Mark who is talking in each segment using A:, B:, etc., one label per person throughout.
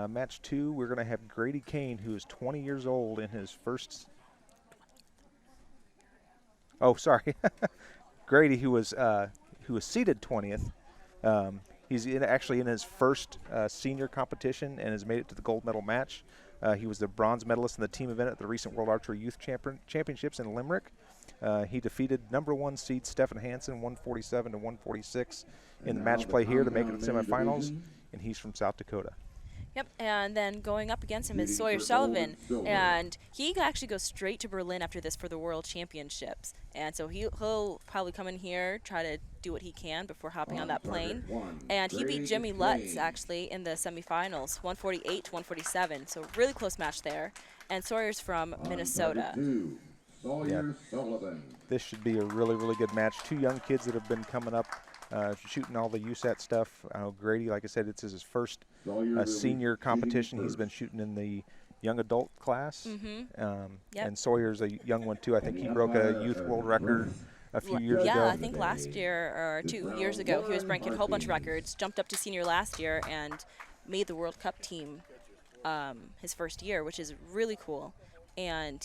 A: Match 2, we're going to have Grady Kane, who is 20 years old in his first. Oh, sorry, Grady, who was seeded 20th. He's actually in his first senior competition and has made it to the gold medal match. He was the bronze medalist in the team event at the recent World Archery Youth Championships in Limerick. He defeated #1 seed Stefan Hansen 147 to 146 in the match play here to make it to the semifinals, and he's from South Dakota.
B: Yep, and then going up against him is Sawyer Sullivan, and he actually goes straight to Berlin after this for the World Championships. And so he'll probably come in here, try to do what he can before hopping on that plane. And he beat Jimmy Lutz, actually, in the semifinals, 148 to 147, so really close match there. And Sawyer's from Minnesota.
C: Sawyer Sullivan.
A: This should be a really, really good match. Two young kids that have been coming up, shooting all the USAT stuff. Grady, like I said, it's his first senior competition. He's been shooting in the young adult class. And Sawyer's a young one, too. I think he broke a youth world record a few years ago.
B: Yeah, I think last year or 2 years ago, he was breaking a whole bunch of records, jumped up to senior last year, and made the World Cup team his first year, which is really cool. And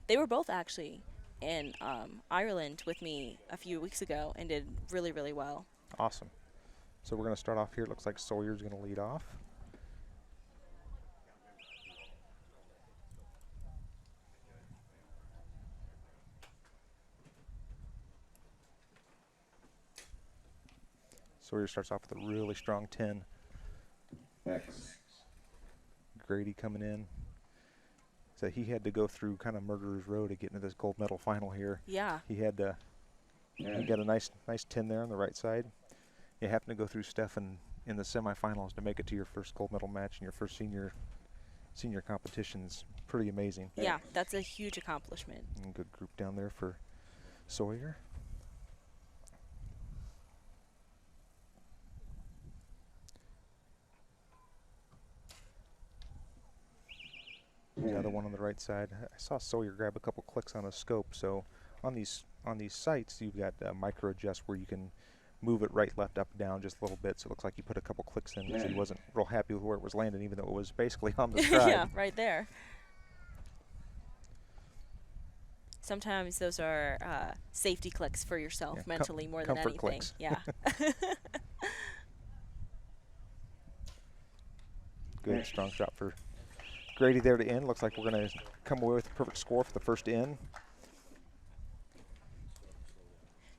B: they were both actually in Ireland with me a few weeks ago and did really, really well.
A: Awesome. So we're going to start off here. It looks like Sawyer's going to lead off. Sawyer starts off with a really strong 10. Grady coming in. So he had to go through kind of murderer's row to get into this gold medal final here.
B: Yeah.
A: He had to. He got a nice 10 there on the right side. You happen to go through Stefan in the semifinals to make it to your first gold medal match and your first senior competition's pretty amazing.
B: Yeah, that's a huge accomplishment.
A: And good group down there for Sawyer. The other one on the right side. I saw Sawyer grab a couple clicks on a scope. So on these sights, you've got micro adjust where you can move it right, left, up, down just a little bit. So it looks like he put a couple clicks in because he wasn't real happy with where it was landing, even though it was basically on the stride.
B: Yeah, right there. Sometimes those are safety clicks for yourself mentally more than anything.
A: Clicks.
B: Yeah.
A: Good, strong shot for Grady there to end. Looks like we're going to come away with a perfect score for the first in.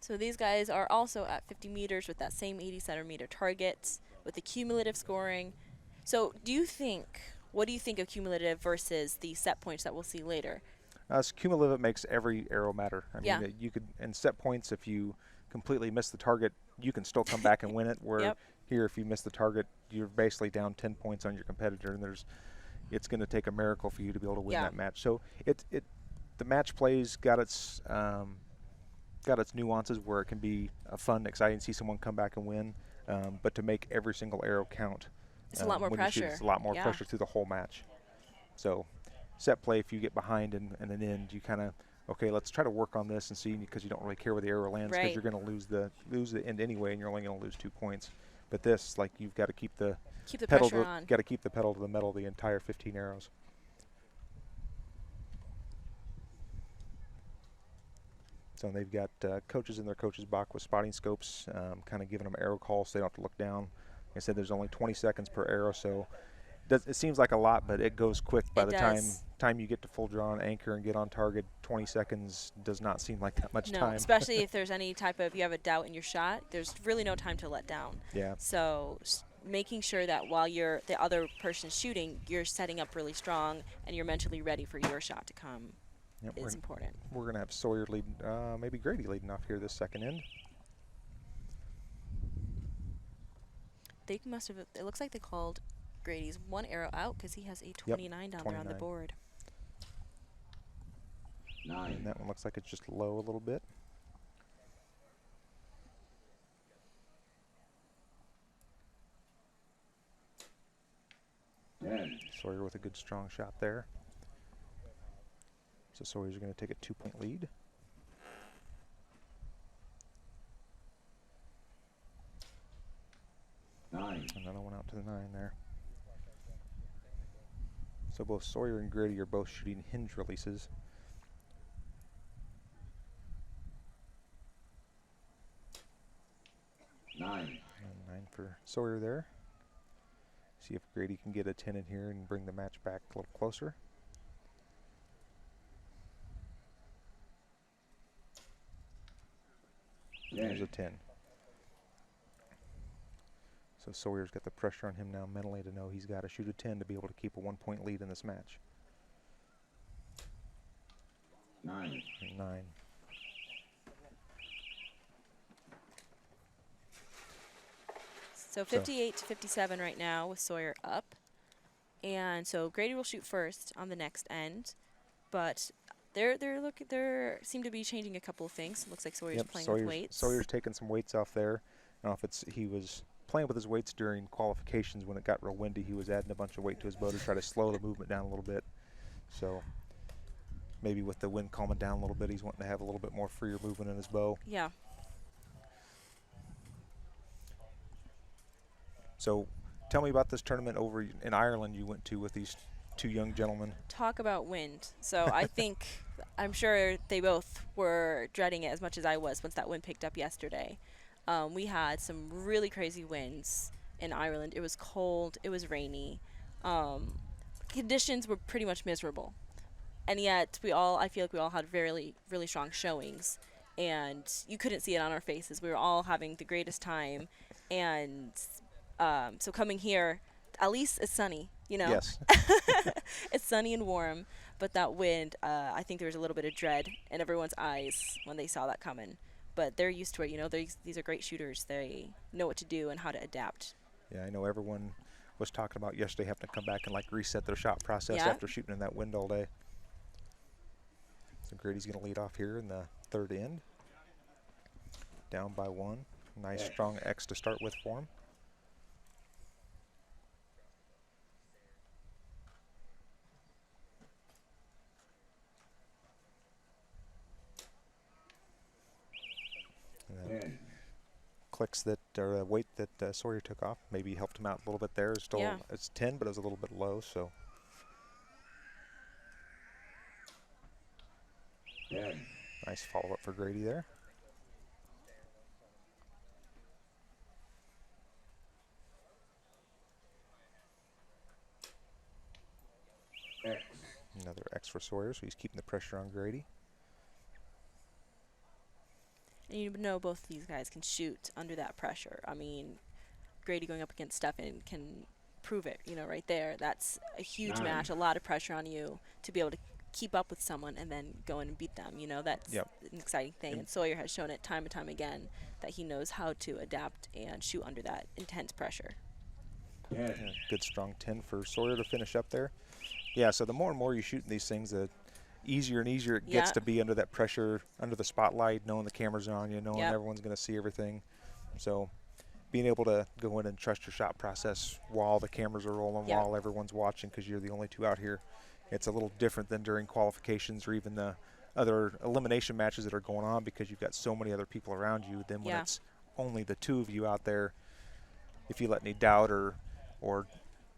B: So these guys are also at 50 meters with that same 80 centimeter target with the cumulative scoring. So what do you think of cumulative versus the set points that we'll see later?
A: Cumulative makes every arrow matter. I mean, you could, in set points, if you completely miss the target, you can still come back and win it. Where here, if you miss the target, you're basically down 10 points on your competitor, and it's going to take a miracle for you to be able to win that match. So the match plays got its nuances where it can be fun, exciting to see someone come back and win, but to make every single arrow count,
B: it's a lot more pressure.
A: It's a lot more pressure through the whole match. So set play, if you get behind in an end, you kind of, okay, let's try to work on this and see, because you don't really care where the arrow lands because you're going to lose the end anyway, and you're only going to lose 2 points. But this, like, you've got to keep the pedal
B: pressure on.
A: Got to keep the pedal to the metal the entire 15 arrows. So they've got coaches in their coaches' box with spotting scopes, kind of giving them arrow calls so they don't have to look down. Like I said, there's only 20 seconds per arrow, so it seems like a lot, but it goes quick. By the time you get to full draw and anchor and get on target, 20 seconds does not seem like that much time.
B: Especially if there's any type of, you have a doubt in your shot, there's really no time to let down.
A: Yeah.
B: So making sure that while the other person's shooting, you're setting up really strong and you're mentally ready for your shot to come is important.
A: We're going to have Sawyer leading, maybe Grady leading off here this second end.
B: They must have, it looks like they called Grady's one arrow out because he has a 29 down there on the board.
A: And that one looks like it's just low a little bit. Sawyer with a good strong shot there. So Sawyer's going to take a 2-point lead. Another one out to the 9 there. So both Sawyer and Grady are both shooting hinge releases.
C: Nine.
A: And 9 for Sawyer there. See if Grady can get a 10 in here and bring the match back a little closer. There's a 10. So Sawyer's got the pressure on him now mentally to know he's got to shoot a 10 to be able to keep a 1-point lead in this match.
C: 9.
A: 9.
B: So 58 to 57 right now with Sawyer up. And so Grady will shoot first on the next end, but they're seem to be changing a couple of things. Looks like Sawyer's playing with weights.
A: Sawyer's taking some weights off there. I don't know if he was playing with his weights during qualifications when it got real windy. He was adding a bunch of weight to his bow to try to slow the movement down a little bit. So maybe with the wind calming down a little bit, he's wanting to have a little bit more freer movement in his bow.
B: Yeah.
A: So tell me about this tournament over in Ireland you went to with these two young gentlemen.
B: Talk about wind. So I'm sure they both were dreading it as much as I was once that wind picked up yesterday. We had some really crazy winds in Ireland. It was cold. It was rainy. Conditions were pretty much miserable. And yet I feel like we all had really, really strong showings. And you couldn't see it on our faces. We were all having the greatest time. And so coming here, at least it's sunny, you know.
A: Yes.
B: It's sunny and warm, but that wind, I think there was a little bit of dread in everyone's eyes when they saw that coming. But they're used to it, you know. These are great shooters. They know what to do and how to adapt.
A: Yeah, I know everyone was talking about yesterday having to come back and like reset their shot process after shooting in that wind all day. So Grady's going to lead off here in the third end. Down by 1. Nice strong X to start with for him. Clicks that or weight that Sawyer took off maybe helped him out a little bit there. Still, it's 10, but it was a little bit low. So nice follow up for Grady there.
C: X.
A: Another X for Sawyer, so he's keeping the pressure on Grady.
B: And you know both these guys can shoot under that pressure. I mean, Grady going up against Stefan can prove it, you know, right there. That's a huge match, a lot of pressure on you to be able to keep up with someone and then go in and beat them. You know, that's an exciting thing. And Sawyer has shown it time and time again that he knows how to adapt and shoot under that intense pressure.
A: Yeah, good strong 10 for Sawyer to finish up there. Yeah, so the more and more you shoot in these things, the easier and easier it gets to be under that pressure, under the spotlight, knowing the camera's on you, knowing everyone's going to see everything. So being able to go in and trust your shot process while the cameras are rolling, while everyone's watching, because you're the only two out here, it's a little different than during qualifications or even the other elimination matches that are going on, because you've got so many other people around you. Then when it's only the two of you out there, if you let any doubt or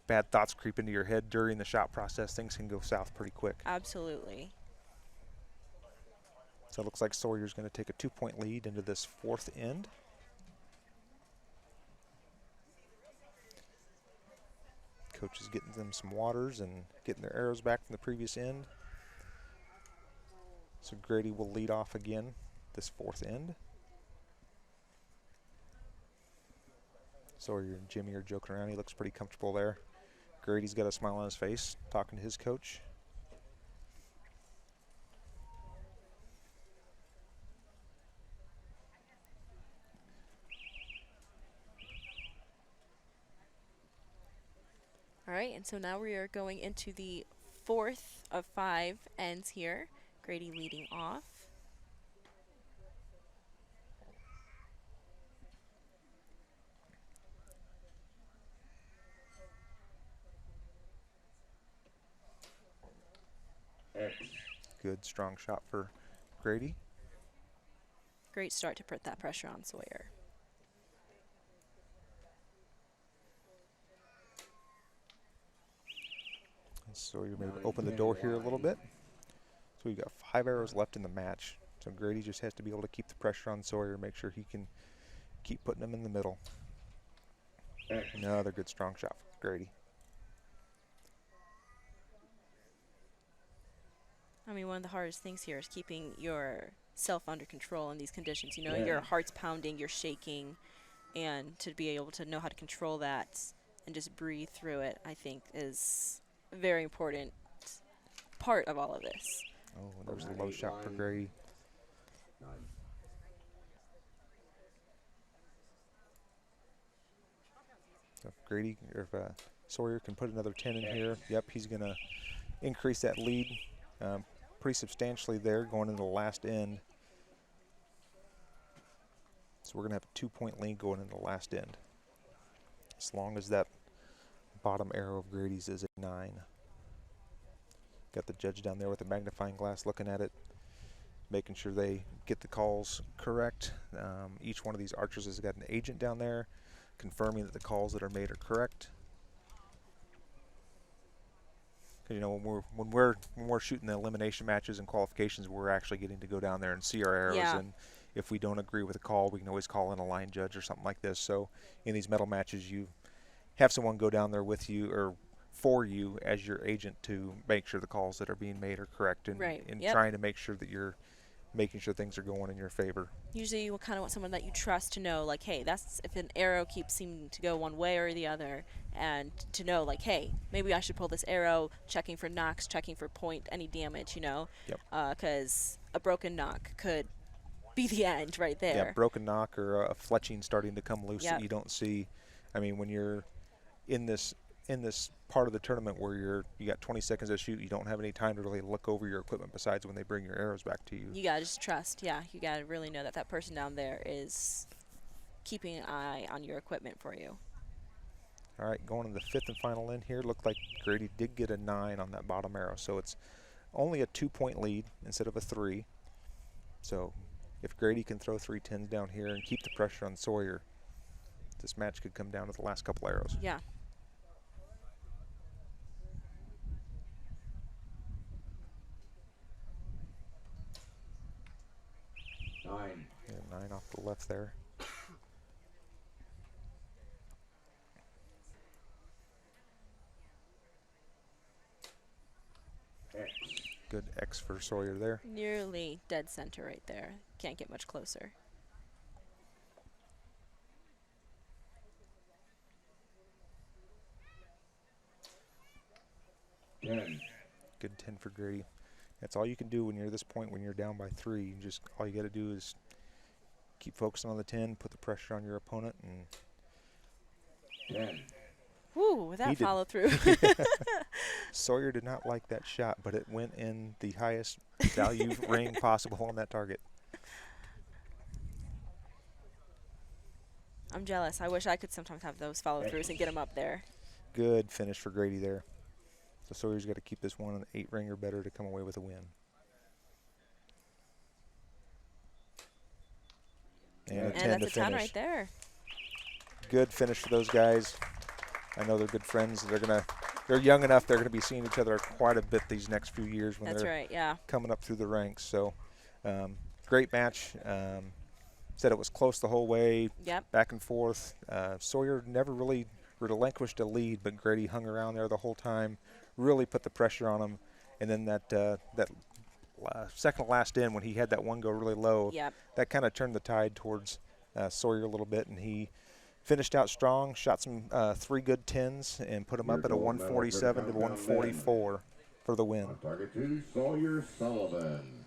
A: bad thoughts creep into your head during the shot process, things can go south pretty quick.
B: Absolutely.
A: So it looks like Sawyer's going to take a 2-point lead into this fourth end. Coach is getting them some waters and getting their arrows back from the previous end. So Grady will lead off again this fourth end. Sawyer and Jimmy are joking around. He looks pretty comfortable there. Grady's got a smile on his face, talking to his coach.
B: All right, and so now we are going into the fourth of 5 ends here. Grady leading off.
A: Good, strong shot for Grady.
B: Great start to put that pressure on Sawyer.
A: So you're maybe open the door here a little bit. So we've got 5 arrows left in the match. So Grady just has to be able to keep the pressure on Sawyer, make sure he can keep putting them in the middle. Another good strong shot for Grady.
B: I mean, one of the hardest things here is keeping yourself under control in these conditions. You know, your heart's pounding, you're shaking, and to be able to know how to control that and just breathe through it, I think, is a very important part of all of this.
A: Oh, there's a low shot for Grady. So if Grady, or if Sawyer can put another 10 in here, yep, he's going to increase that lead pretty substantially there going into the last end. So we're going to have a 2-point lead going into the last end, as long as that bottom arrow of Grady's is a 9. Got the judge down there with a magnifying glass looking at it, making sure they get the calls correct. Each one of these archers has got an agent down there confirming that the calls that are made are correct. You know, when we're shooting the elimination matches and qualifications, we're actually getting to go down there and see our arrows.
B: Yeah.
A: And if we don't agree with a call, we can always call in a line judge or something like this. So in these medal matches, you have someone go down there with you or for you as your agent to make sure the calls that are being made are correct, and, trying to make sure that you're making sure things are going in your favor.
B: Usually you kind of want someone that you trust to know, like, hey, that's if an arrow keeps seeming to go one way or the other, and to know, like, hey, maybe I should pull this arrow, checking for knocks, checking for point, any damage, you know, because a broken knock could be the end right there.
A: Yeah, broken knock or a fletching starting to come loose that you don't see. I mean, when you're in this part of the tournament where you got 20 seconds to shoot, you don't have any time to really look over your equipment besides when they bring your arrows back to you.
B: You gotta just trust, you gotta really know that that person down there is keeping an eye on your equipment for you.
A: All right, going to the 5th and final end here. Looked like Grady did get a 9 on that bottom arrow, so it's only a 2-point lead instead of a 3. So if Grady can throw 3 10s down here and keep the pressure on Sawyer, this match could come down to the last couple arrows.
B: Yeah.
A: Yeah, 9 off the left there. Good X for Sawyer there.
B: Nearly dead center right there. Can't get much closer.
A: Good 10 for Grady. That's all you can do when you're at this point, when you're down by 3. You just, all you got to do is keep focusing on the 10, put the pressure on your opponent, and
B: woo, with that follow through.
A: Sawyer did not like that shot, but it went in the highest value ring possible on that target.
B: I'm jealous. I wish I could sometimes have those follow throughs and get them up there.
A: Good finish for Grady there. So Sawyer's got to keep this one an 8 ring or better to come away with a win. And a 10
B: that's
A: to
B: a 10
A: finish.
B: right there.
A: Good finish for those guys. I know they're good friends. They're young enough. They're gonna be seeing each other quite a bit these next few years when they're coming up through the ranks. So, great match. Said it was close the whole way. Back and forth. Sawyer never really relinquished a lead, but Grady hung around there the whole time. Really put the pressure on him. And then that second last end when he had that one go really low, that kind of turned the tide towards Sawyer a little bit, and he finished out strong, shot some 3 good 10s, and put him up at a 147 to 144 for the win.
C: Target 2, Sawyer Sullivan.